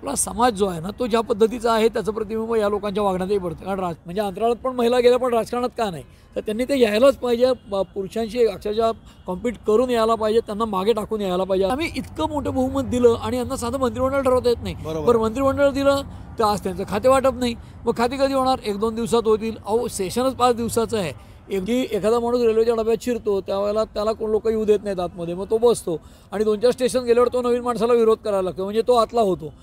आपला समाज जो आहे ना तो ज्या पद्धतीचा आहे त्याचं प्रतिबिंब या लोकांच्या वागण्यातही पडतं. कारण म्हणजे अंतराळात पण महिला गेल्या पण राजकारणात का नाही, तर त्यांनी ते यायलाच पाहिजे. पुरुषांशी अक्षरशः कॉम्पीट करून यायला पाहिजे, त्यांना मागे टाकून यायला पाहिजे. आम्ही इतकं मोठं बहुमत दिलं आणि यांना साधं मंत्रिमंडळ ठरवता येत नाही. बरं मंत्रिमंडळ दिलं तर आज त्यांचं खाते वाटप नाही. मग खाते कधी होणार? 1-2 दिवसात होतील. अहो सेशनच 5 दिवसाचं आहे. एखादा माणूस रेल्वेच्या डब्यात शिरतो त्यावेळेला त्याला कोण लोक येऊ देत नाहीत आतमध्ये, मग तो बसतो आणि 2-4 स्टेशन गेल्यावर तो नवीन माणसाला विरोध करायला लागतो, म्हणजे तो आतला होतो.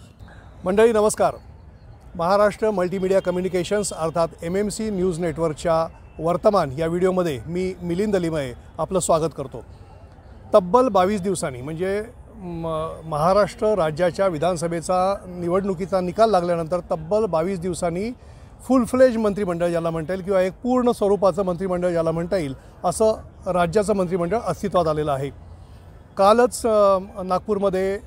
मंडळी नमस्कार. महाराष्ट्र मल्टीमीडिया कम्युनिकेशन्स अर्थात MMC न्यूज नेटवर्कच्या वर्तमान या व्हिडिओमध्ये मी मिलिंद लिमये आपलं स्वागत करतो. तब्बल 22 दिवसांनी म्हणजे महाराष्ट्र राज्याच्या विधानसभेचा निवडणुकीचा निकाल लागल्यानंतर तब्बल 22 दिवसांनी फुल फ्लेज मंत्रिमंडळ ज्याला म्हणता येईल किंवा एक पूर्ण स्वरूपाचं मंत्रिमंडळ ज्याला म्हणता येईल असं राज्याचं मंत्रिमंडळ अस्तित्वात आलेलं आहे. कालच नागपूरमध्ये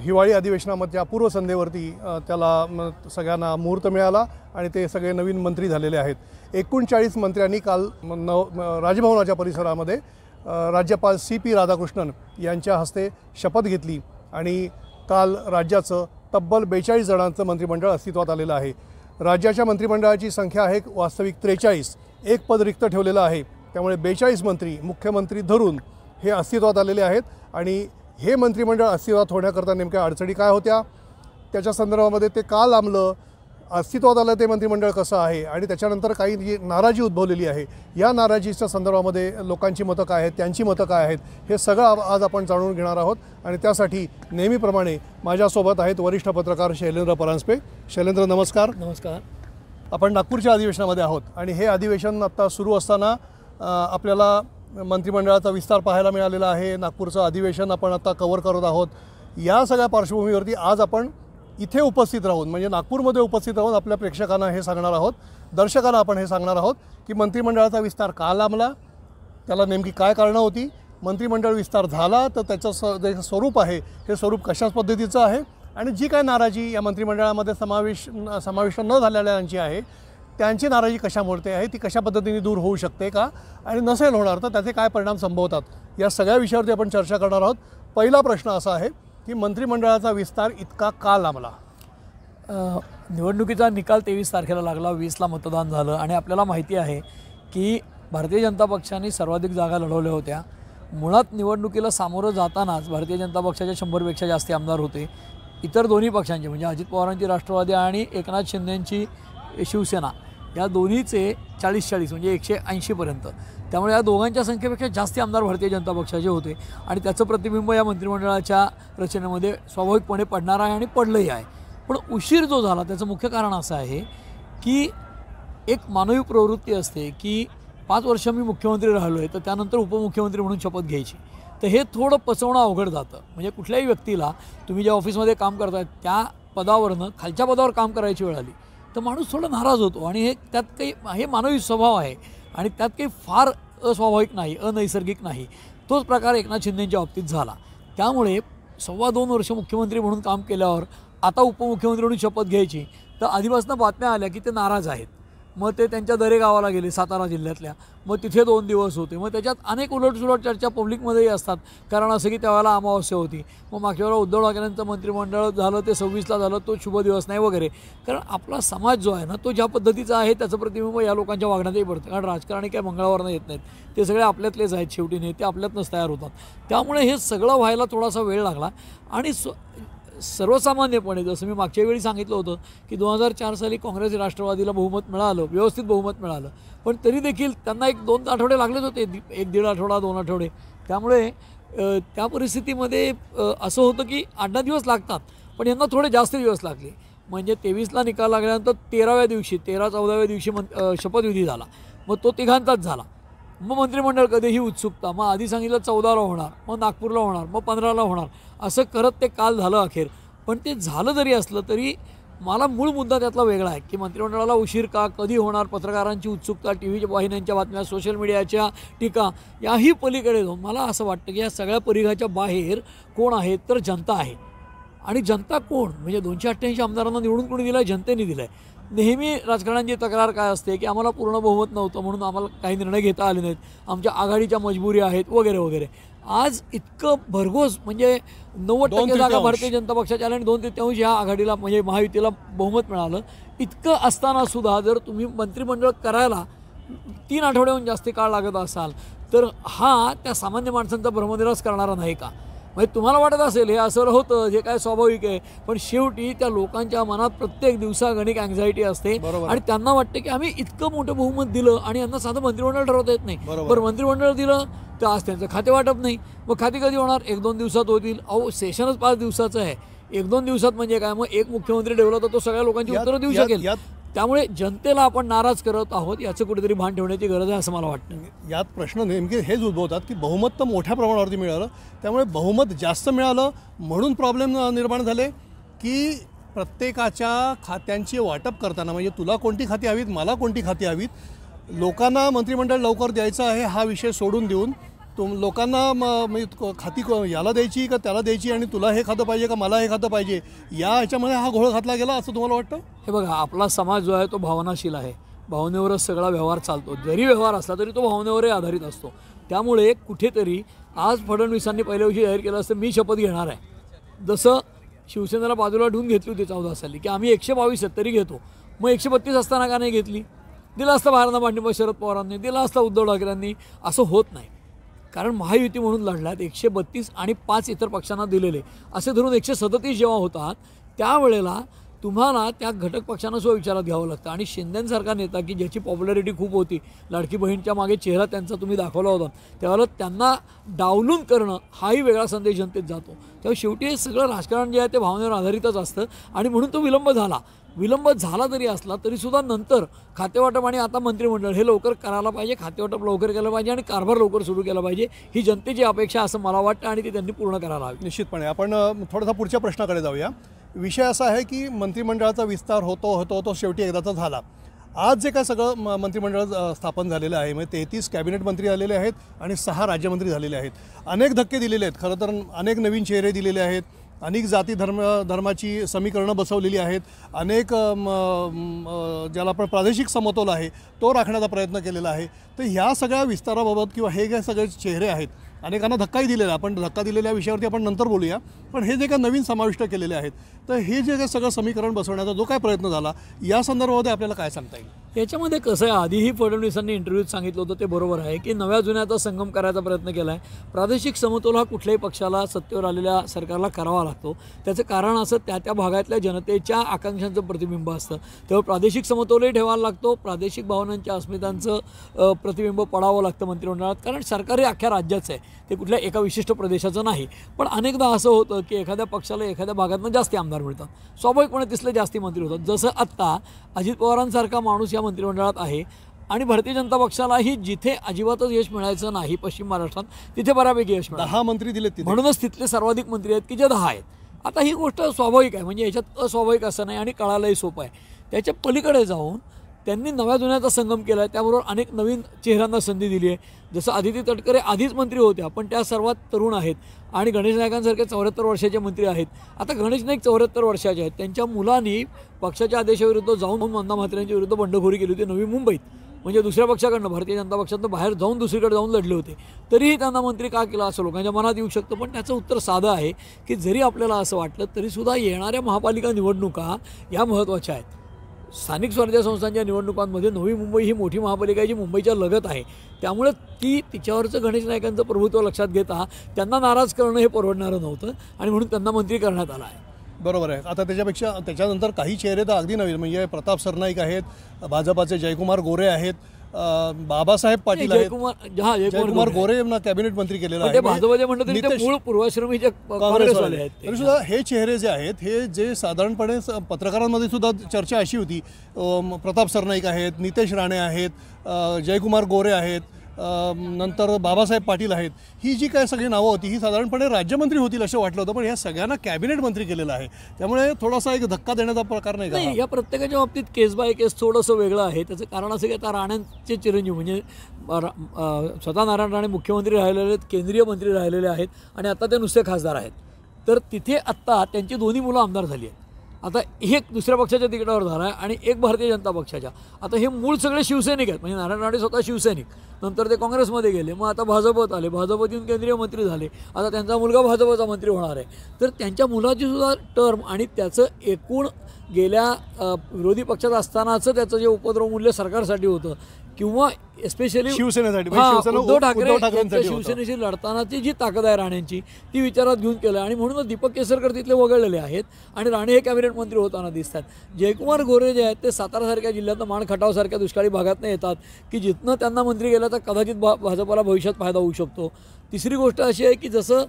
हिवाळी अधिवेशनाच्या पूर्वसंध्येवरती त्याला सगळ्यांना मुहूर्त मिळाला आणि ते सगळे नवीन मंत्री झालेले आहेत. 39 मंत्र्यांनी काल राजभवनाच्या परिसरामध्ये राज्यपाल CP राधाकृष्णन यांच्या हस्ते शपथ घेतली आणि काल राज्याचं तब्बल 42 जणांचं मंत्रिमंडळ अस्तित्वात आलेलं आहे. राज्याच्या मंत्रिमंडळाची संख्या आहे वास्तविक 43. एक पद रिक्त ठेवलेलं आहे, त्यामुळे 42 मंत्री मुख्यमंत्री धरून हे अस्तित्वात आलेले आहेत. आणि हे मंत्रिमंडळ अस्तित्वात होण्याकरता नेमक्या अडचणी काय होत्या त्याच्या संदर्भामध्ये ते का लांबलं, अस्तित्वात आलं ते मंत्रिमंडळ कसं आहे आणि त्याच्यानंतर काही जी नाराजी उद्भवलेली आहे या नाराजीच्या संदर्भामध्ये लोकांची मतं काय आहेत, त्यांची मतं काय आहेत, हे सगळं आज आपण जाणून घेणार आहोत. आणि त्यासाठी नेहमीप्रमाणे माझ्यासोबत आहेत वरिष्ठ पत्रकार शैलेंद्र परांजपे. शैलेंद्र नमस्कार. नमस्कार. आपण नागपूरच्या अधिवेशनामध्ये आहोत आणि हे अधिवेशन आत्ता सुरू असताना आपल्याला मंत्रिमंडळाचा विस्तार पाहायला मिळालेला आहे. नागपूरचं अधिवेशन आपण आता कव्हर करत आहोत. या सगळ्या पार्श्वभूमीवरती आज आपण इथे उपस्थित राहून म्हणजे नागपूरमध्ये उपस्थित राहून आपल्या प्रेक्षकांना हे सांगणार आहोत, दर्शकांना आपण हे सांगणार आहोत की मंत्रिमंडळाचा विस्तार का लांबला, त्याला नेमकी काय कारणं होती, मंत्रिमंडळ विस्तार झाला तर त्याचं जे स्वरूप आहे हे स्वरूप कशाच पद्धतीचं आहे आणि जी काय नाराजी या मंत्रिमंडळामध्ये समाविष्ट न झालेल्यांची आहे त्यांची नाराजी कशामुळे आहे, ती कशा पद्धतीने दूर होऊ शकते का आणि नसेल होणार तर त्याचे काय परिणाम संभवतात, या सगळ्या विषयावरती आपण चर्चा करणार आहोत. पहिला प्रश्न असा आहे की मंत्रिमंडळाचा विस्तार इतका का लांबला? निवडणुकीचा निकाल 23 तारखेला लागला, 20ला मतदान झालं आणि आपल्याला माहिती आहे की भारतीय जनता पक्षाने सर्वाधिक जागा लढवल्या होत्या. मुळात निवडणुकीला सामोरं जातानाच भारतीय जनता पक्षाच्या 100पेक्षा जास्त आमदार होते. इतर दोन्ही पक्षांचे म्हणजे अजित पवारांची राष्ट्रवादी आणि एकनाथ शिंदेंची शिवसेना या दोन्हीचे 40-40 म्हणजे 180पर्यंत. त्यामुळे या दोघांच्या संख्येपेक्षा जास्त आमदार भारतीय जनता पक्षाचे होते आणि त्याचं प्रतिबिंब या मंत्रिमंडळाच्या रचनेमध्ये स्वाभाविकपणे पडणार आहे आणि पडलंही आहे. पण उशीर जो झाला त्याचं मुख्य कारण असं आहे की एक मानवी प्रवृत्ती असते की 5 वर्ष मी मुख्यमंत्री राहिलो आहे तर त्यानंतर उपमुख्यमंत्री म्हणून शपथ घ्यायची, तर हे थोडं पचवणं अवघड जातं. म्हणजे कुठल्याही व्यक्तीला तुम्ही ज्या ऑफिसमध्ये काम करताय त्या पदावरनं खालच्या पदावर काम करायची वेळ आली तर माणूस थोडा नाराज होतो आणि हे त्यात काही हे मानवी स्वभाव आहे आणि त्यात काही फार अस्वाभाविक नाही, अनैसर्गिक नाही. तोच प्रकार एकनाथ शिंदेंच्या बाबतीत झाला. त्यामुळे 2.25 वर्ष मुख्यमंत्री म्हणून काम केल्यावर आता उपमुख्यमंत्री म्हणून शपथ घ्यायची तर आधीपासून बातम्या आल्या की ते नाराज आहेत. मग ते त्यांच्या दरे गावाला गेले सातारा जिल्ह्यातल्या, मग तिथे 2 दिवस होते. मग त्याच्यात अनेक उलटसुलट चर्चा पब्लिकमध्येही असतात. कारण असं की त्यावेळेला अमावस्या होती, मग मागच्या वेळेला उद्धव ठाकरेंचं मंत्रिमंडळ झालं ते 26ला झालं, तो शुभ दिवस नाही वगैरे. कारण आपला समाज जो आहे ना तो ज्या पद्धतीचा आहे त्याचं प्रतिबिंब या लोकांच्या वागण्यातही पडतं. कारण राजकारणी काय मंगळावरनं येत नाहीत, ते सगळे आपल्यातलेच आहेत, शेवटी नेते आपल्यातनंच तयार होतात. त्यामुळे हे सगळं व्हायला थोडासा वेळ लागला आणि सर्वसामान्यपणे जसं मी मागच्या वेळी सांगितलं होतं की 2004 साली काँग्रेस राष्ट्रवादीला बहुमत मिळालं, व्यवस्थित बहुमत मिळालं, पण तरी देखील त्यांना 1-2 आठवडे लागलेच होते, 1-1.5 आठवडा 2 आठवडे. त्यामुळे त्या परिस्थितीमध्ये असं होतं की 8-10 दिवस लागतात, पण यांना थोडे जास्त दिवस लागले. म्हणजे 23ला निकाल लागल्यानंतर 13व्या दिवशी 13-14व्या दिवशी शपथविधी झाला, मग तो तिघांचाच झाला. मग मंत्रिमंडळ कधीही उत्सुकता, मग आधी सांगितलं 14ला होणार, मग नागपूरला होणार, मग 15ला होणार, असं करत ते काल झालं अखेर. पण ते झालं जरी असलं तरी मला मूळ मुद्दा त्यातला वेगळा आहे की मंत्रिमंडळाला उशीर का, कधी होणार, पत्रकारांची उत्सुकता, TV वाहिन्यांच्या बातम्या, सोशल मीडियाच्या टीका, याही पलीकडे जाऊन मला असं वाटतं की या सगळ्या परिघाच्या बाहेर कोण आहे तर जनता आहे. आणि जनता कोण म्हणजे 288 आमदारांना निवडून कोणी दिलं आहे? जनतेने दिलं आहे. नेहमी राजकारण्यांची तक्रार काय असते की आम्हाला पूर्ण बहुमत नव्हतं म्हणून आम्हाला काही निर्णय घेता आले नाहीत, आमच्या आघाडीच्या मजबुरी आहेत वगैरे वगैरे. आज इतकं भरघोस म्हणजे 90% जागा भारतीय जनता पक्षाच्या आल्या आणि 2/3 ह्या आघाडीला म्हणजे महायुतीला बहुमत मिळालं. इतकं असताना सुद्धा जर तुम्ही मंत्रिमंडळ करायला 3 आठवड्याहून जास्त काळ लागत असाल तर हा त्या सामान्य माणसांचा भ्रमनिरास करणारा नाही का? म्हणजे तुम्हाला वाटत असेल हे असं होतं, हे काय स्वाभाविक आहे, पण शेवटी त्या लोकांच्या मनात प्रत्येक दिवसागणिक अँझायटी असते आणि त्यांना वाटतं की आम्ही इतकं मोठं बहुमत दिलं आणि यांना साधं मंत्रिमंडळ ठरवता येत नाही. बरं मंत्रिमंडळ दिलं तर आज त्यांचं खाते वाटप नाही. मग खाते कधी होणार? 1-2 दिवसात होतील. अहो सेशनच 5 दिवसाचं आहे. 1-2 दिवसात म्हणजे काय? मग एक मुख्यमंत्री ठेवला तर तो सगळ्या लोकांची उत्तरं देऊ शकेल. त्यामुळे जनतेला आपण नाराज करत आहोत याचं कुठेतरी भान ठेवण्याची गरज आहे असं मला वाटतं. यात प्रश्न नेमके हेच उद्भवतात की बहुमत तर मोठ्या प्रमाणावरती मिळालं, त्यामुळे बहुमत जास्त मिळालं म्हणून प्रॉब्लेम निर्माण झाले की प्रत्येकाच्या खात्यांची वाटप करताना म्हणजे तुला कोणती खाती हवीत, मला कोणती खाती हवीत, लोकांना मंत्रिमंडळ लवकर द्यायचं आहे हा विषय सोडून देऊन लोकांना खाती याला द्यायची का त्याला द्यायची आणि तुला हे खातं पाहिजे का मला हे खातं पाहिजे या ह्याच्यामध्ये हा घोळ घातला गेला असं तुम्हाला वाटतं? हे बघा, आपला समाज जो आहे तो भावनाशील आहे. भावनेवरच सगळा व्यवहार चालतो. जरी व्यवहार असला तरी तो भावनेवरही आधारित असतो. त्यामुळे कुठेतरी आज फडणवीसांनी पहिल्या दिवशी जाहीर केलं असतं मी शपथ घेणार आहे. जसं शिवसेनेला बाजूला ठेवून घेतली होती 14 साली की आम्ही 122 तरी घेतो. मग 132 असताना का नाही घेतली? दिला असता बाहेरनं पाठिंबा शरद पवारांनी, दिला असता उद्धव ठाकरेंनी. असं होत नाही. कारण महायुती म्हणून लढल्यात 132 आणि 5 इतर पक्षांना दिलेले असे धरून 137 जेव्हा होतात त्यावेळेला तुम्हाला त्या घटक पक्षांना सुद्धा विचारात घ्यावं लागतं. आणि शिंदेंसारखा नेता की ज्याची पॉप्युलॅरिटी खूप होती, लाडकी बहीणच्या मागे चेहरा त्यांचा तुम्ही दाखवला होता, त्यावेळेला त्यांना डावलून करणं हाही वेगळा संदेश जनतेत जातो. तेव्हा शेवटी हे सगळं राजकारण जे आहे ते भावनेवर आधारितच असतं आणि म्हणून तो विलंब झाला. विलंब झाला जरी असला तरीसुद्धा नंतर खातेवाटप आणि आता मंत्रिमंडळ हे लवकर करायला पाहिजे, खातेवाटप लवकर केलं पाहिजे आणि कारभार लवकर सुरू केला पाहिजे. ही जनतेची अपेक्षा असं मला वाटतं आणि ती त्यांनी पूर्ण करायला हवी. निश्चितपणे आपण थोडासा पुढच्या प्रश्नाकडे जाऊया. विषय असा आहे की मंत्रिमंडळाचा विस्तार होतो शेवटी एकदाचा झाला. आज जे काय सगळं मंत्रिमंडळ स्थापन झालेलं आहे म्हणजे 33 कॅबिनेट मंत्री आलेले आहेत आणि 6 राज्यमंत्री झालेले आहेत. अनेक धक्के दिलेले आहेत. खरं तर अनेक नवीन चेहरे दिलेले आहेत. अनेक जाती धर्माची समीकरणं बसवलेली आहेत. अनेक ज्याला आपण प्रादेशिक समतोल आहे तो राखण्याचा प्रयत्न केलेला आहे. तर ह्या सगळ्या विस्ताराबाबत किंवा हे जे सगळे चेहरे आहेत अनेकांना धक्काही दिलेला, आपण धक्का दिलेल्या विषयावरती आपण नंतर बोलूया. पण हे जे काय नवीन समाविष्ट केलेले आहेत तर हे जे काय सगळं समीकरण बसवण्याचा जो काय प्रयत्न झाला या संदर्भामध्ये आपल्याला काय सांगता येईल? याच्यामध्ये कसं आहे, आधीही फडणवीसांनी इंटरव्ह्यूत सांगितलं होतं ते बरोबर आहे की नव्या जुन्याचा संगम करायचा प्रयत्न केला आहे. प्रादेशिक समतोल हा कुठल्याही पक्षाला सत्तेवर आलेल्या सरकारला करावा लागतो. त्याचं कारण असं त्या भागातल्या जनतेच्या आकांक्षांचं प्रतिबिंब असतं. तेव्हा प्रादेशिक समतोलही ठेवायला लागतो. प्रादेशिक भावनांच्या अस्मितांचं प्रतिबिंब पडावं लागतं मंत्रिमंडळात. कारण सरकार हे अख्ख्या राज्याचं आहे, ते कुठल्या एका विशिष्ट प्रदेशाचं नाही. पण अनेकदा असं होतं की एखाद्या पक्षाला एखाद्या भागातनं जास्ती आमदार मिळतात, स्वाभाविकपणे तिथले जास्ती मंत्री होतात. जसं आत्ता अजित पवारांसारखा माणूस या मंत्रिमंडळात आहे आणि भारतीय जनता पक्षालाही जिथे अजिबातच यश मिळायचं नाही पश्चिम महाराष्ट्रात तिथे बऱ्यापैकी यश मिळालं. 10 मंत्री दिलेत, म्हणूनच तिथले सर्वाधिक मंत्री आहेत की जे 10 आहेत. आता ही गोष्ट स्वाभाविक आहे, म्हणजे याच्यात अस्वाभाविक असं नाही आणि कळायलाही सोपं आहे. त्याच्या पलीकडे जाऊन त्यांनी नव्या जुन्याचा संगम केला आहे. त्याबरोबर अनेक नवीन चेहऱ्यांना संधी दिली आहे. जसं आदिती तटकरे आधीच मंत्री होत्या पण त्या सर्वात तरुण आहेत आणि गणेश नाईकांसारखे 74 वर्षाचे मंत्री आहेत. आता गणेश नाईक 74 वर्षाचे आहेत. त्यांच्या मुलांनी पक्षाच्या आदेशाविरुद्ध जाऊन वंदा म्हात्रेंच्या विरुद्ध बंडखोरी केली होती नवी मुंबईत. म्हणजे दुसऱ्या पक्षाकडनं भारतीय जनता पक्षातनं बाहेर जाऊन दुसरीकडे जाऊन लढले होते. तरीही त्यांना मंत्री का केला असं लोकांच्या मनात येऊ शकतं. पण त्याचं उत्तर साधं आहे की जरी आपल्याला असं वाटलं तरीसुद्धा येणाऱ्या महापालिका निवडणुका या महत्त्वाच्या आहेत. स्थानिक स्वराज्य संस्थांच्या निवडणुकांमध्ये नवी मुंबई ही मोठी महापालिका आहे जी मुंबईच्या लगत आहे. त्यामुळे तिच्यावरचं गणेश नाईकांचं प्रभुत्व लक्षात घेता त्यांना नाराज करणं हे परवडणारं नव्हतं आणि म्हणून त्यांना मंत्री करण्यात आलं आहे. बरोबर आहे. आता त्याच्यानंतर काही चेहरे तर अगदी नवीन म्हणजे प्रताप सरनाईक आहेत, भाजपाचे जयकुमार गोरे आहेत, बाबासाहेब पाटील आहेत. जयकुमार गोरे यांना कॅबिनेट मंत्री केलेलं आहे. भाजपचे म्हणतात ते मूळ पूर्वाश्रमीचे काँग्रेसवाले आहेत. तरी सुद्धा हे चेहरे जे आहेत हे जे साधारणपणे पत्रकारांमध्ये सुद्धा चर्चा अशी होती, प्रताप सरनाईक आहेत, नितेश राणे आहेत, जयकुमार गोरे आहेत, नंतर बाबासाहेब पाटील आहेत, ही जी काय सगळी नावं होती ही साधारणपणे राज्यमंत्री होतील असं वाटलं होतं. पण ह्या सगळ्यांना कॅबिनेट मंत्री केलेलं आहे. त्यामुळे थोडासा एक धक्का देण्याचा प्रकार नाही का? या प्रत्येकाच्या बाबतीत केस बाय केस थोडंसं वेगळं आहे. त्याचं कारण असं की आता राण्यांचे चिरंजीव म्हणजे स्वतः नारायण राणे मुख्यमंत्री राहिलेले आहेत, केंद्रीय मंत्री राहिलेले आहेत आणि आता ते नुसते खासदार आहेत. तर तिथे आत्ता त्यांची दोन्ही मुलं आमदार झाली आहेत. आता एक दुसऱ्या पक्षाच्या तिकिटावर झाला आहे आणि एक भारतीय जनता पक्षाच्या. आता हे मूळ सगळे शिवसैनिक आहेत, म्हणजे नारायण राणे स्वतः शिवसैनिक, नंतर ते काँग्रेसमध्ये गेले, मग आता भाजपत आले, भाजपतून केंद्रीय मंत्री झाले, आता त्यांचा मुलगा भाजपचा मंत्री होणार आहे. तर त्यांच्या मुलाची सुद्धा टर्म आणि त्याचं एकूण गेल्या विरोधी पक्षात असतानाचं त्याचं जे उपद्रव मूल्य सरकारसाठी होतं किंवा एस्पेशली शिवसेनेसाठी उद्धव ठाकरे यांच्या शिवसेनेशी लढतानाची जी ताकद आहे राणेंची ती विचारात घेऊन केलं आणि म्हणूनच दीपक केसरकर तिथले वगळलेले आहेत आणि राणे हे कॅबिनेट मंत्री होताना दिसतात. जयकुमार गोरे जे आहेत ते सातारासारख्या जिल्ह्यातनं माण खटावसारख्या दुष्काळी भागातनं येतात की जिथनं त्यांना मंत्री गेला तर कदाचित भाजपला भविष्यात फायदा होऊ शकतो. तिसरी गोष्ट अशी आहे की जसं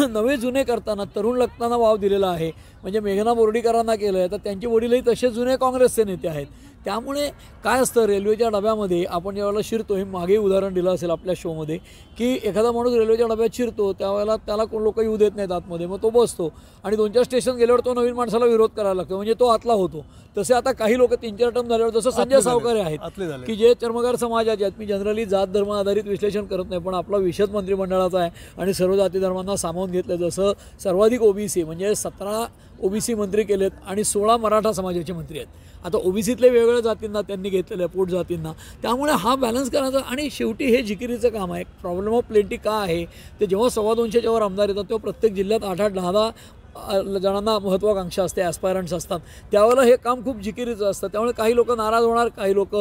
नवे जुने करताना तरुण लगताना वाव दिलेला आहे, म्हणजे मेघना बोर्डीकरांना केलं आहे तर त्यांचे वडीलही तसे जुने काँग्रेसचे नेते आहेत. त्यामुळे काय असतं रेल्वेच्या डब्यामध्ये आपण ज्यावेळेला शिरतो, हे मागे उदाहरण दिलं असेल आपल्या शोमध्ये, की एखादा माणूस रेल्वेच्या डब्यात शिरतो त्यावेळेला त्याला कोण लोक येऊ देत नाहीत आतमध्ये, मग तो बसतो आणि 2-4 स्टेशन गेल्यावर तो नवीन माणसाला विरोध करायला लागतो, म्हणजे तो आतला होतो. तसे आता काही लोक 3-4 टर्म झाल्यावर जसं संजय सावकारे आहेत की जे चर्मकार समाजाचे आहेत. मी जनरली जात धर्म आधारित विश्लेषण करत नाही, पण आपला विषयच मंत्रिमंडळाचा आहे आणि सर्व जाती धर्मांना सामावून घेतलं. जसं सर्वाधिक ओबीसी म्हणजे 17 ओबीसी मंत्री केलेत आणि 16 मराठा समाजाचे मंत्री आहेत. आता ओबीसीतले वेगवेगळ्या जातींना त्यांनी घेतलेलं आहे, पोट जातींना. त्यामुळे हा बॅलन्स करायचा आणि शेवटी हे जिकिरीचं काम आहे. प्रॉब्लेम ऑफ प्लेंटी का आहे ते जेव्हा 225 वर आमदार येतात तेव्हा प्रत्येक जिल्ह्यात 8-8, 10-10 जणांना महत्त्वाकांक्षा असते, ॲस्पायरंट्स असतात. त्यावेळेला हे काम खूप जिकिरीचं असतं. त्यामुळे काही लोक नाराज होणार, काही लोक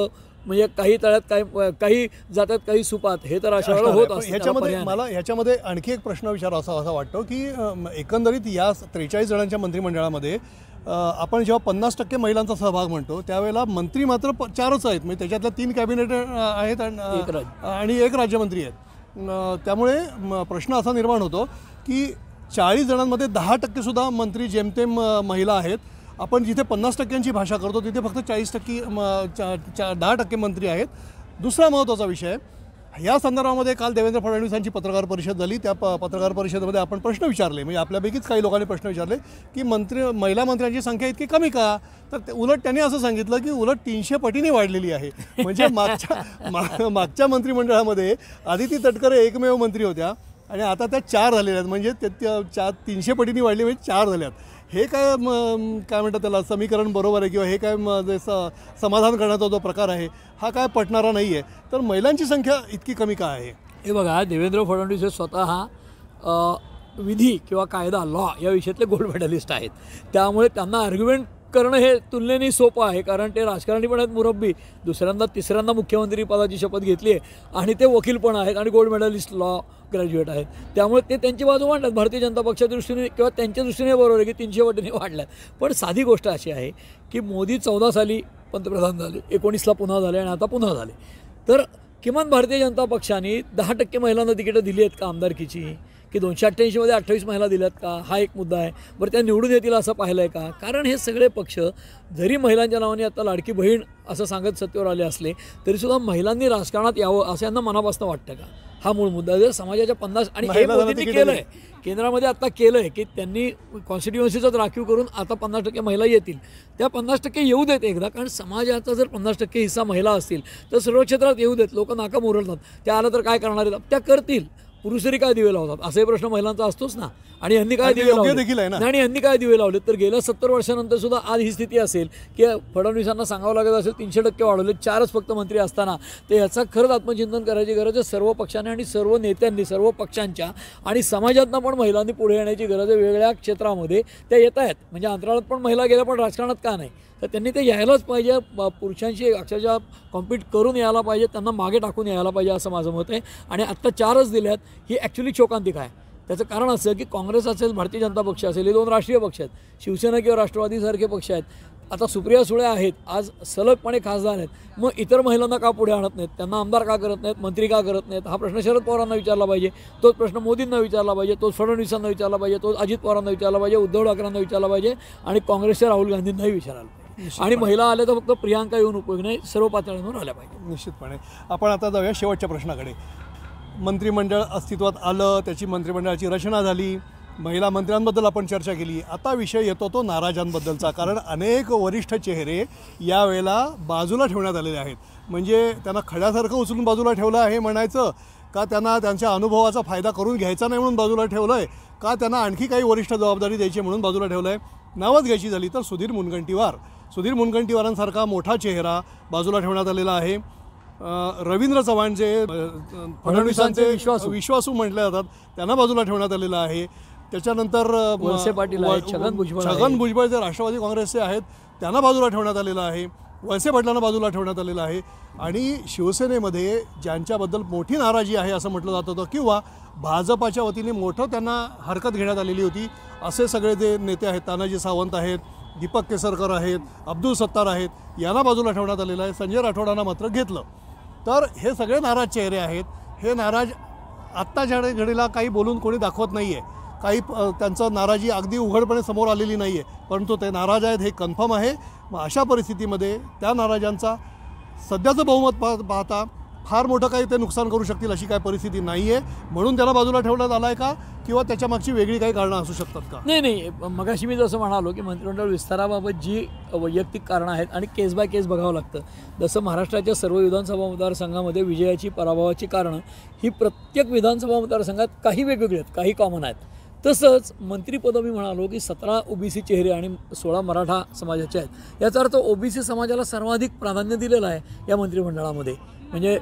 म्हणजे काही तळ्यात काही जातात, काही सुपात, हे तर अशा वेळेला होत असतं. मला ह्याच्यामध्ये आणखी एक प्रश्न विचारावा असा वाटतो की एकंदरीत या 43 जणांच्या मंत्रिमंडळामध्ये आपण जेव्हा 50% महिलांचा सहभाग म्हणतो त्यावेळेला मंत्री मात्र 4च आहेत, म्हणजे त्याच्यातल्या 3 कॅबिनेट आहेत आणि 1 राज्यमंत्री आहेत. त्यामुळे प्रश्न असा निर्माण होतो की 40 जणांमध्ये 10% सुद्धा मंत्री जेमतेम महिला आहेत. आपण जिथे 50%ची भाषा करतो तिथे फक्त 10% मंत्री आहेत. दुसरा महत्त्वाचा विषय, या संदर्भामध्ये काल देवेंद्र फडणवीसांची पत्रकार परिषद झाली. त्या पत्रकार परिषदेमध्ये आपण प्रश्न विचारले, म्हणजे आपल्यापैकीच काही लोकांनी प्रश्न विचारले की महिला मंत्र्यांची संख्या इतकी कमी का? तर उलट त्यांनी असं सांगितलं की उलट 300 पटीने वाढलेली आहे. म्हणजे मागच्या मंत्रिमंडळामध्ये आदिती तटकरे एकमेव मंत्री होत्या आणि आता त्या 4 झालेल्या आहेत, म्हणजे 300 पटीने वाढली म्हणजे 4 झाल्यात. हे काय म्हणतात त्याला समीकरण बरोबर आहे किंवा हे काय समाधान करण्याचा जो प्रकार आहे हा काय पटणारा नाही आहे. तर महिलांची संख्या इतकी कमी का आहे? हे बघा, देवेंद्र फडणवीस हे स्वतः विधी किंवा कायदा लॉ या विषयातले गोल्ड मेडलिस्ट आहेत. त्यामुळे त्यांना आर्ग्युमेंट करणं हे तुलनेने सोपं आहे, कारण ते राजकारणी पण आहेत मुरब्बी, तिसऱ्यांदा मुख्यमंत्री पदाची शपथ घेतली आहे आणि ते वकील पण आहेत आणि गोल्ड मेडलिस्ट लॉ ग्रॅज्युएट आहेत. त्यामुळे ते त्यांची बाजू मांडतात. भारतीय जनता पक्षाच्या दृष्टीने किंवा त्यांच्या दृष्टीने बरोबर आहे की 300 पटीने वाढल्यात. पण साधी गोष्ट अशी आहे की मोदी 14 साली पंतप्रधान झाले, 19ला पुन्हा झाले आणि आता पुन्हा झाले. तर किमान भारतीय जनता पक्षाने 10% महिलांना तिकीटं दिली आहेत का आमदारकीची, की 288 मध्ये 28 महिला दिल्यात का, हा एक मुद्दा आहे. बरं, त्या निवडून येतील असं पाहिलं आहे का? कारण हे सगळे पक्ष जरी महिलांच्या नावाने आता लाडकी बहीण असं सांगत सत्तेवर आले असले तरीसुद्धा महिलांनी राजकारणात यावं असं यांना मनापासून वाटतं का? हा मूळ मुद्दा. जर समाजाच्या 50 आणि हे मोदींनी केलं आहे, केंद्रामध्ये आता केलं आहे की त्यांनी कॉन्स्टिट्युएन्सीचाच राखीव करून आता 50% महिला येतील. त्या 50% येऊ देत एकदा, कारण समाजाचा जर 50% हिस्सा महिला असतील तर सर्व क्षेत्रात येऊ देत. लोक नाका मुरडतात, त्या आलं तर काय करणार आहेत, त्या करतील. पुरुषरी काय दिवे लावतात असाही प्रश्न महिलांचा असतोच ना. आणि यांनी काय दिवे लावले आणि यांनी काय दिवे लावले तर गेल्या 70 वर्षानंतर सुद्धा आज ही स्थिती असेल की फडणवीसांना सांगावं लागत असेल 300% वाढवले, 4च फक्त मंत्री असताना. तर याचा खरंच आत्मचिंतन करायची गरज आहे सर्व पक्षांनी आणि सर्व नेत्यांनी, सर्व पक्षांच्या आणि समाजातनं पण महिलांनी पुढे येण्याची गरज आहे. वेगवेगळ्या क्षेत्रामध्ये त्या येत आहेत, म्हणजे अंतराळात पण महिला गेल्या पण राजकारणात का नाही? तर त्यांनी ते यायलाच पाहिजे, पुरुषांशी अक्षरशः कॉम्पीट करून यायला पाहिजे, त्यांना मागे टाकून यायला पाहिजे असं माझं मत आहे. आणि आत्ता 4च दिल्यात ही ॲक्च्युली शोकांतिक आहे. त्याचं कारण असं की काँग्रेस असेल, भारतीय जनता पक्ष असेल, हे 2 राष्ट्रीय पक्ष आहेत. शिवसेना किंवा राष्ट्रवादीसारखे पक्ष आहेत. आता सुप्रिया सुळे आहेत, आज सलगपणे खासदार आहेत. मग इतर महिलांना का पुढे आणत नाहीत, त्यांना आमदार का करत नाहीत, मंत्री का करत नाहीत? हा प्रश्न शरद पवारांना विचारला पाहिजे, तोच प्रश्न मोदींना विचारला पाहिजे, तोच फडणवीसांना विचारला पाहिजे, तोच अजित पवारांना विचारला पाहिजे, उद्धव ठाकरेंना विचारला पाहिजे आणि काँग्रेसच्या राहुल गांधींनाही विचारायला पाहिजे. आणि महिला आल्या तर फक्त प्रियांका येऊन उपयोग नाही, सर्व पातळ्यांवर आल्या पाहिजे. निश्चितपणे. आपण आता जाऊया शेवटच्या प्रश्नाकडे. मंत्रिमंडळ अस्तित्वात आलं, त्याची मंत्रिमंडळाची रचना झाली, महिला मंत्र्यांबद्दल आपण चर्चा केली. आता विषय येतो तो नाराजांबद्दलचा, कारण अनेक वरिष्ठ चेहरे यावेळेला बाजूला ठेवण्यात आलेले आहेत. म्हणजे त्यांना खड्यासारखं उचलून बाजूला ठेवलं आहे म्हणायचं का, त्यांना त्यांच्या अनुभवाचा फायदा करून घ्यायचा नाही म्हणून बाजूला ठेवलं आहे का, त्यांना आणखी काही वरिष्ठ जबाबदारी द्यायची म्हणून बाजूला ठेवलं आहे? नावच घ्यायची झाली तर सुधीर मुनगंटीवारांसारखा मोठा चेहरा बाजूला ठेवण्यात आलेला आहे. रवींद्र चव्हाण जे फडणवीसांचे विश्वासू म्हटले जातात त्यांना बाजूला ठेवण्यात आलेलं आहे. त्याच्यानंतर वळसे पाटील आहेत, छगन भुजबळ जे राष्ट्रवादी काँग्रेसचे आहेत त्यांना बाजूला ठेवण्यात आलेलं आहे. वळसे पाटलांना बाजूला ठेवण्यात आलेलं आहे. आणि शिवसेनेमध्ये ज्यांच्याबद्दल मोठी नाराजी आहे असं म्हटलं जात होतं किंवा भाजपाच्या वतीने मोठं त्यांना हरकत घेण्यात आलेली होती असे सगळे जे नेते आहेत, तानाजी सावंत आहेत, दीपक केसरकर आहेत, अब्दुल सत्तार आहेत, यांना बाजूला ठेवण्यात आलेलं आहे. संजय राठोडांना मात्र घेतलं. तर हे सगळे नाराज चेहरे आहेत. हे नाराज आत्ताच्या घडीला काही बोलून कोणी दाखवत नाही आहे. काही त्यांचं नाराजी अगदी उघडपणे समोर आलेली नाही आहे, परंतु ते नाराज आहेत हे कन्फर्म आहे. मग अशा परिस्थितीमध्ये त्या नाराजांचा सध्याचं बहुमत पाहता फार मोठं काही ते नुकसान करू शकतील अशी काय परिस्थिती नाही आहे. म्हणून त्याला बाजूला ठेवण्यात आला आहे का किंवा त्याच्यामागची वेगळी काही कारणं असू शकतात का? नाही, मगाशी मी जसं म्हणालो की मंत्रिमंडळ विस्ताराबाबत जी वैयक्तिक कारणं आहेत आणि केस बाय केस बघावं लागतं. जसं महाराष्ट्राच्या सर्व विधानसभा मतदारसंघामध्ये विजयाची पराभवाची कारणं ही प्रत्येक विधानसभा मतदारसंघात काही वेगवेगळी आहेत, काही कॉमन आहेत. तसंच मंत्रिपदं मी म्हणालो की 17 OBC चेहरे आणि 16 मराठा समाजाचे आहेत. याचा अर्थ OBC समाजाला सर्वाधिक प्राधान्य दिलेलं आहे या मंत्रिमंडळामध्ये. म्हणजे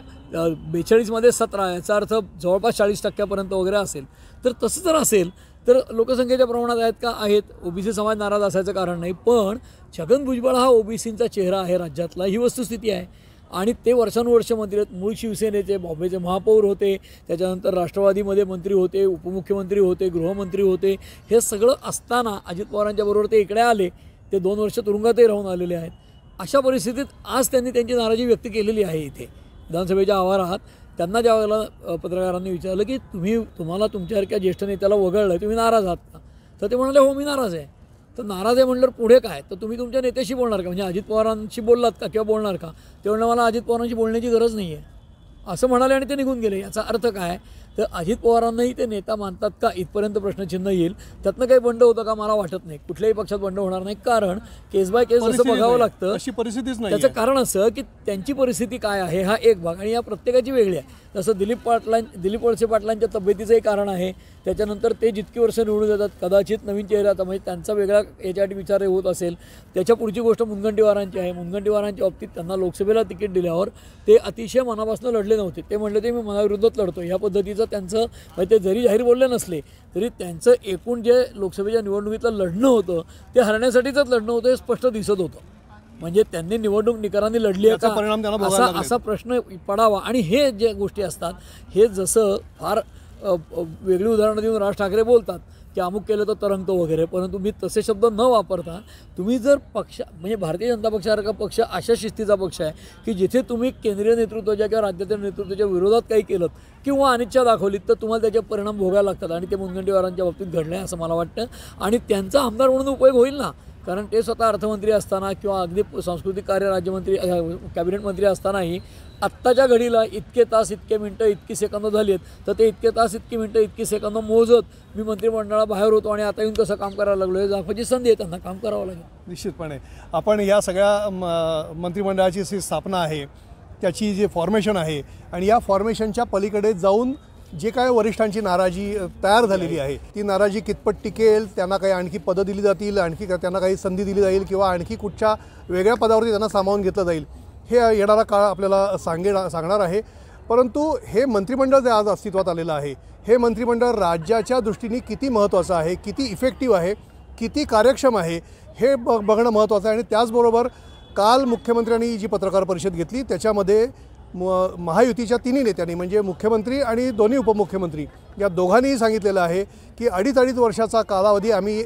42मध्ये 17, याचा अर्थ जवळपास 40% वगैरे असेल. तर तसं जर असेल तर लोकसंख्येच्या प्रमाणात आहेत का? आहेत. OBC समाज नाराज असायचं कारण नाही. पण छगन भुजबळ हा OBCंचा चेहरा आहे राज्यातला, ही वस्तुस्थिती आहे. आणि ते वर्षानुवर्ष मंत्री आहेत. मूळ शिवसेनेचे, बॉम्बेचे महापौर होते, त्याच्यानंतर राष्ट्रवादीमध्ये मंत्री होते, उपमुख्यमंत्री होते, गृहमंत्री होते. हे सगळं असताना अजित पवारांच्या बरोबर ते इकडे आले. ते 2 वर्ष तुरुंगातही राहून आलेले आहेत. अशा परिस्थितीत आज त्यांनी त्यांची नाराजी व्यक्त केलेली आहे. इथे विधानसभेच्या आवारात त्यांना ज्या वेळेला पत्रकारांनी विचारलं की तुम्हाला तुमच्यासारख्या ज्येष्ठ नेत्याला वगळलं, तुम्ही नाराज आहात का? तर ते म्हणाले हो मी नाराज आहे. तर नाराज आहे म्हणल्यावर पुढे काय? तर तुम्ही तुमच्या नेत्याशी बोलणार का? म्हणजे अजित पवारांशी बोललात का किंवा बोलणार का? ते म्हणलं मला अजित पवारांशी बोलण्याची गरज नाही आहे असं म्हणाले आणि ते निघून गेले. याचा अर्थ काय? तर अजित पवारांनाही ते नेता मानतात का इथपर्यंत प्रश्नचिन्ह येईल. त्यातनं काही बंड होतं का? मला वाटत नाही. कुठल्याही पक्षात बंड होणार नाही. कारण केस बाय केस जसं बघावं लागतं अशी परिस्थितीच नाही. त्याचं कारण असं की त्यांची परिस्थिती काय आहे हा एक भाग आणि या प्रत्येकाची वेगळी आहे. जसं दिलीप वळसे पाटलांच्या तब्येतीचंही कारण आहे. त्याच्यानंतर ते जितकी वर्ष निवडून येतात कदाचित नवीन चेहरा आता म्हणजे त्यांचा वेगळा याच्यासाठी विचार होत असेल. त्याच्या पुढची गोष्ट मुनगंटीवारांची आहे. मुनगंटीवारांच्या बाबतीत त्यांना लोकसभेला तिकीट दिल्यावर ते अतिशय मनापासून लढले नव्हते. ते म्हणले ते मी मनाविरुद्धच लढतो. या पद्धतीचं त्यांचं म्हणजे ते जरी जाहीर बोलले नसले तरी त्यांचं एकूण जे लोकसभेच्या निवडणुकीतलं लढणं होतं ते हरण्यासाठीच लढणं होतं हे स्पष्ट दिसत होतं. म्हणजे त्यांनी निवडणूक निकरांनी लढली आहे का असा प्रश्न पडावा. आणि हे जे गोष्टी असतात हे जसं फार वेगळी उदाहरणं देऊन राज ठाकरे बोलतात की अमुक केलं तर तरंगतो वगैरे, परंतु मी तसे शब्द न वापरता तुम्ही जर म्हणजे भारतीय जनता पक्षासारखा पक्ष अशा शिस्तीचा पक्ष आहे की जिथे तुम्ही केंद्रीय नेतृत्वाच्या किंवा राज्यातील नेतृत्वाच्या विरोधात काही केलं किंवा अनिच्छा दाखवलीत तर तुम्हाला त्याचे परिणाम भोगायला लागतात. आणि ते मुनगंटीवारांच्या बाबतीत घडलं आहे असं मला वाटतं. आणि त्यांचा आमदार म्हणून उपयोग होईल ना, कारण ते स्वतः अर्थमंत्री असताना किंवा अगदी सांस्कृतिक कार्य राज्यमंत्री कॅबिनेट मंत्री असतानाही आत्ताच्या घडीला इतके तास इतके मिनटं इतकी सेकंद झाली आहेत तर ते इतके तास इतकी मिनटं इतकी सेकंद मोजत मी मंत्रिमंडळाबाहेर होतो आणि आता येऊन कसं काम करायला लागलो हे दाखवायची संधी आहे. त्यांना काम करावं लागेल. निश्चितपणे आपण या सगळ्या मंत्रिमंडळाची जी स्थापना आहे त्याची जे फॉर्मेशन आहे आणि या फॉर्मेशनच्या पलीकडे जाऊन जे काय वरिष्ठांची नाराजी तयार झालेली आहे ती नाराजी कितपत टिकेल, त्यांना काही आणखी पदं दिली जातील, आणखी त्यांना काही संधी दिली जाईल किंवा आणखी कुठच्या वेगळ्या पदावरती त्यांना सामावून घेतलं जाईल हे येणारा काळ आपल्याला सांगणार आहे. परंतु हे मंत्रिमंडळ जे आज अस्तित्वात आलेलं आहे हे मंत्रिमंडळ राज्याच्या दृष्टीने किती महत्त्वाचं आहे, किती इफेक्टिव्ह आहे, किती कार्यक्षम आहे हे बघणं महत्त्वाचं आहे. आणि त्याचबरोबर काल मुख्यमंत्र्यांनी जी पत्रकार परिषद घेतली त्याच्यामध्ये महायुतीच्या तिन्ही नेत्यांनी म्हणजे मुख्यमंत्री आणि दोन्ही उपमुख्यमंत्री या दोघांनीही सांगितलेलं आहे की 2.5 वर्षाचा कालावधी आम्ही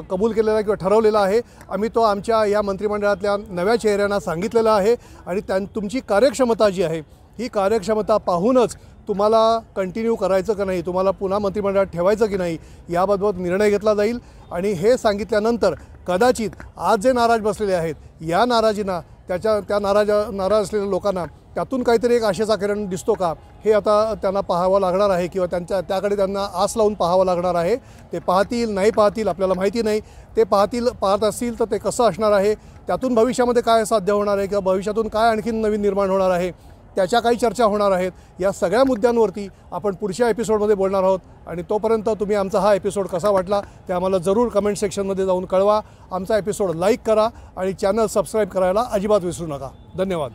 कबूल केलेला किंवा ठरवलेला आहे. आम्ही तो आमच्या या मंत्रिमंडळातल्या नव्या चेहऱ्यांना सांगितलेला आहे आणि तुमची कार्यक्षमता जी आहे ही कार्यक्षमता पाहूनच तुम्हाला कंटिन्यू करायचं का नाही, तुम्हाला पुन्हा मंत्रिमंडळात ठेवायचं की नाही याबाबत निर्णय घेतला जाईल. आणि हे सांगितल्यानंतर कदाचित आज जे नाराज बसलेले आहेत या नाराजींना त्या नाराज असलेल्या लोकांना त्यातून काहीतरी एक आशेचा किरण दिसतो का हे आता त्यांना पाहावं लागणार आहे किंवा त्याकडे त्यांना आस लावून पाहावं लागणार आहे. ते पाहतील नाही पाहतील आपल्याला माहिती नाही. ते पाहत असतील तर ते कसं असणार आहे, त्यातून भविष्यामध्ये काय साध्य होणार आहे किंवा भविष्यातून काय आणखीन नवीन निर्माण होणार आहे त्याच्या काही चर्चा होणार आहेत. या सगळ्या मुद्द्यांवरती आपण पुढच्या एपिसोडमध्ये बोलणार आहोत. आणि तोपर्यंत तुम्ही आमचा हा एपिसोड कसा वाटला ते आम्हाला जरूर कमेंट सेक्शनमध्ये जाऊन कळवा. आमचा एपिसोड लाईक करा आणि चॅनल सबस्क्राईब करायला अजिबात विसरू नका. धन्यवाद.